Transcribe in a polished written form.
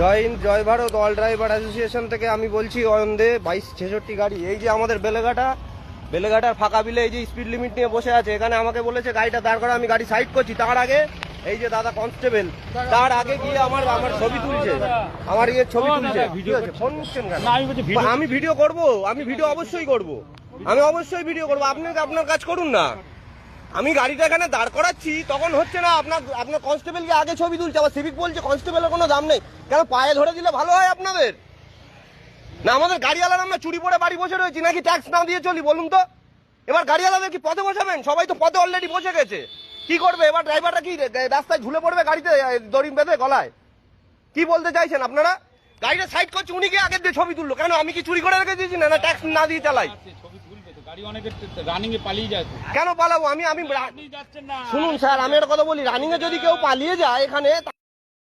জয় হিন্দ, জয় Bharat. All driver association থেকে আমি বলছি অয়ন্দে 2266 গাড়ি। এই যে আমাদের বেলেঘাটার ফাঁকা বিলে এই যে স্পিড লিমিট নিয়ে বসে আছে, এখানে আমাকে বলেছে গাড়িটা দাঁড় করা, আমি গাড়ি সাইড করছি। তার আগে এই যে দাদা কনস্টেবল, তার আগে গিয়ে আমার ছবি তুলছে, আমার ছবি তুলছে। ফোন নিচ্ছেন কেন? আমি ভিডিও করব, আমি ভিডিও অবশ্যই করব, আমি অবশ্যই ভিডিও করব। আপনি আপনার কাজ করুন না। আমি গাড়িটা এখানে দাঁড় করাচ্ছি, তখন হচ্ছে না। আপনার কনস্টেবল কি আগে ছবি তুলছে, আবার সিভিক বলছে কনস্টেবলের কোনো দাম নেই। কেন পায়ে ধরে দিলে ভালো হয় আপনাদের? না আমাদের গাড়িওয়ালার আমরা চুরি পরে বাড়ি বসে রয়েছি নাকি ট্যাক্স না দিয়ে চলি বলুন তো? এবার গাড়িওয়ালাদের কি পথে বসাবেন? সবাই তো পথে অলরেডি বসে গেছে। কি করবে এবার? ড্রাইভাররা কি রাস্তায় ঝুলে পড়বে গাড়িতে দড়ি বেঁধে গলায়? কি বলতে চাইছেন আপনারা? গাড়িটা সাইড করছে, উনি কি আগে দিয়ে ছবি তুললো কেন? আমি কি চুরি করে রেখে দিয়েছি? না ট্যাক্স না দিয়ে চালাই? কেন পালাবো আমি? শুনুন স্যার, আমি একটা কথা বলি, রানিং এ যদি কেউ পালিয়ে যায় এখানে